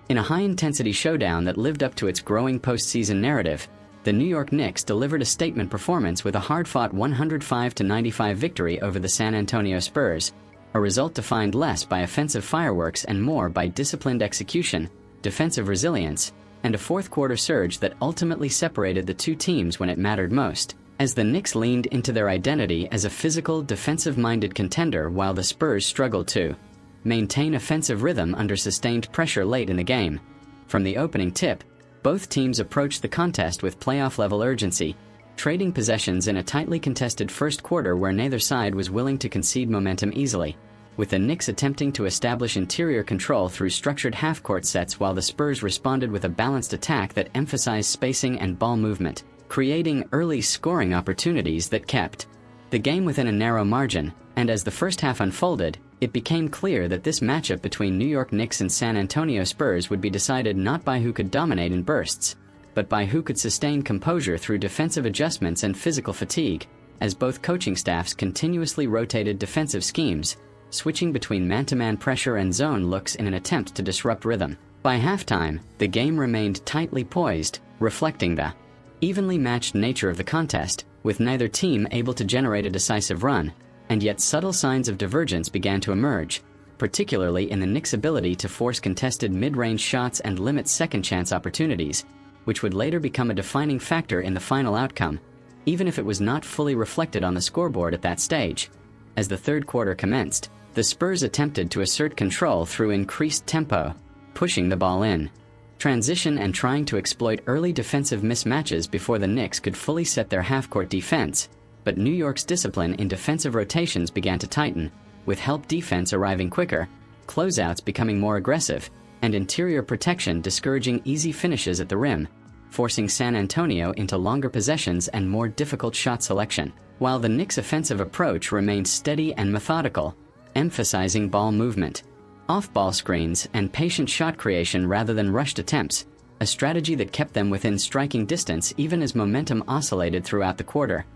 In a high-intensity showdown that lived up to its growing postseason narrative, the New York Knicks delivered a statement performance with a hard-fought 105-95 victory over the San Antonio Spurs, a result defined less by offensive fireworks and more by disciplined execution, defensive resilience, and a fourth-quarter surge that ultimately separated the two teams when it mattered most, as the Knicks leaned into their identity as a physical, defensive-minded contender while the Spurs struggled to maintain offensive rhythm under sustained pressure late in the game. From the opening tip, both teams approached the contest with playoff-level urgency, trading possessions in a tightly contested first quarter where neither side was willing to concede momentum easily, with the Knicks attempting to establish interior control through structured half-court sets while the Spurs responded with a balanced attack that emphasized spacing and ball movement, creating early scoring opportunities that kept the game within a narrow margin. And as the first half unfolded, it became clear that this matchup between New York Knicks and San Antonio Spurs would be decided not by who could dominate in bursts, but by who could sustain composure through defensive adjustments and physical fatigue, as both coaching staffs continuously rotated defensive schemes, switching between man-to-man pressure and zone looks in an attempt to disrupt rhythm. By halftime, the game remained tightly poised, reflecting the evenly matched nature of the contest, with neither team able to generate a decisive run, and yet subtle signs of divergence began to emerge, particularly in the Knicks' ability to force contested mid-range shots and limit second-chance opportunities, which would later become a defining factor in the final outcome, even if it was not fully reflected on the scoreboard at that stage. As the third quarter commenced, the Spurs attempted to assert control through increased tempo, pushing the ball in transition and trying to exploit early defensive mismatches before the Knicks could fully set their half-court defense, but New York's discipline in defensive rotations began to tighten, with help defense arriving quicker, closeouts becoming more aggressive, and interior protection discouraging easy finishes at the rim, forcing San Antonio into longer possessions and more difficult shot selection, while the Knicks' offensive approach remained steady and methodical, emphasizing ball movement, off-ball screens, and patient shot creation rather than rushed attempts, a strategy that kept them within striking distance even as momentum oscillated throughout the quarter.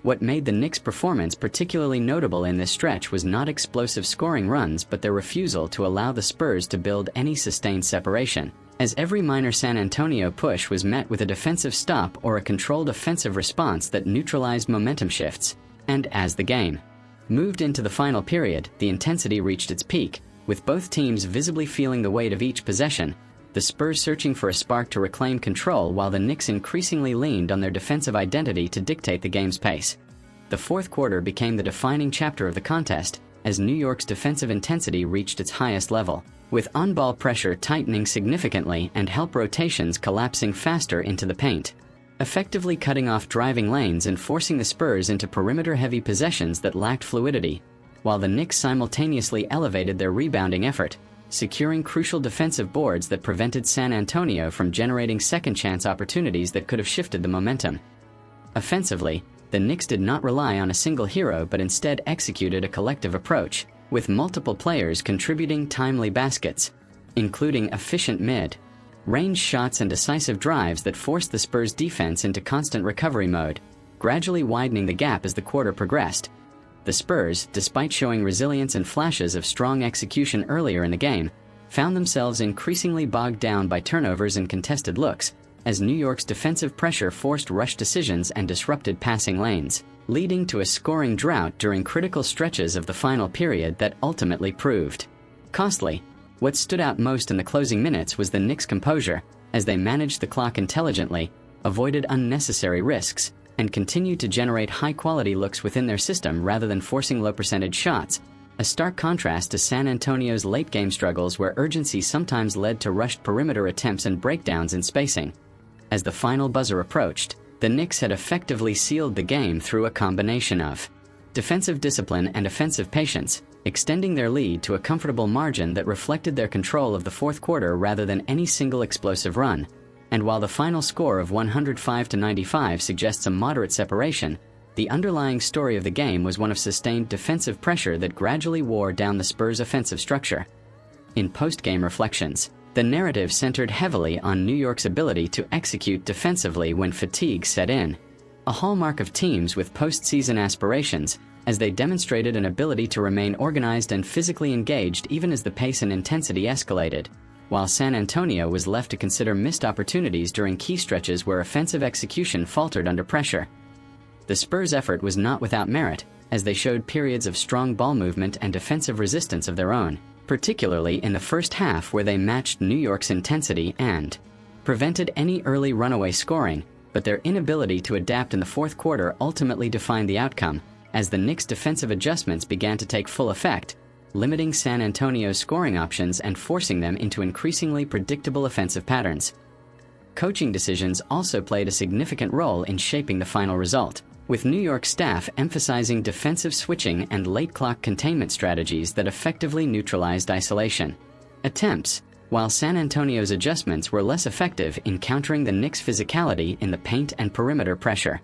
What made the Knicks' performance particularly notable in this stretch was not explosive scoring runs but their refusal to allow the Spurs to build any sustained separation, as every minor San Antonio push was met with a defensive stop or a controlled offensive response that neutralized momentum shifts. And as the game moved into the final period, the intensity reached its peak, with both teams visibly feeling the weight of each possession, the Spurs searching for a spark to reclaim control while the Knicks increasingly leaned on their defensive identity to dictate the game's pace. The fourth quarter became the defining chapter of the contest, as New York's defensive intensity reached its highest level, with on-ball pressure tightening significantly and help rotations collapsing faster into the paint, effectively cutting off driving lanes and forcing the Spurs into perimeter-heavy possessions that lacked fluidity, while the Knicks simultaneously elevated their rebounding effort, securing crucial defensive boards that prevented San Antonio from generating second-chance opportunities that could have shifted the momentum. Offensively, the Knicks did not rely on a single hero but instead executed a collective approach, with multiple players contributing timely baskets, including efficient mid-range shots and decisive drives that forced the Spurs' defense into constant recovery mode, gradually widening the gap as the quarter progressed. The Spurs, despite showing resilience and flashes of strong execution earlier in the game, found themselves increasingly bogged down by turnovers and contested looks, as New York's defensive pressure forced rush decisions and disrupted passing lanes, leading to a scoring drought during critical stretches of the final period that ultimately proved costly. What stood out most in the closing minutes was the Knicks' composure, as they managed the clock intelligently, avoided unnecessary risks, and continued to generate high-quality looks within their system rather than forcing low-percentage shots, a stark contrast to San Antonio's late-game struggles where urgency sometimes led to rushed perimeter attempts and breakdowns in spacing. As the final buzzer approached, the Knicks had effectively sealed the game through a combination of defensive discipline and offensive patience, extending their lead to a comfortable margin that reflected their control of the fourth quarter rather than any single explosive run. And while the final score of 105-95 suggests a moderate separation, the underlying story of the game was one of sustained defensive pressure that gradually wore down the Spurs' offensive structure. In post-game reflections, the narrative centered heavily on New York's ability to execute defensively when fatigue set in, a hallmark of teams with postseason aspirations, as they demonstrated an ability to remain organized and physically engaged even as the pace and intensity escalated. while San Antonio was left to consider missed opportunities during key stretches where offensive execution faltered under pressure. The Spurs' effort was not without merit, as they showed periods of strong ball movement and defensive resistance of their own, particularly in the first half where they matched New York's intensity and prevented any early runaway scoring, but their inability to adapt in the fourth quarter ultimately defined the outcome, as the Knicks' defensive adjustments began to take full effect, limiting San Antonio's scoring options and forcing them into increasingly predictable offensive patterns. Coaching decisions also played a significant role in shaping the final result, with New York's staff emphasizing defensive switching and late-clock containment strategies that effectively neutralized isolation attempts, while San Antonio's adjustments were less effective in countering the Knicks' physicality in the paint and perimeter pressure.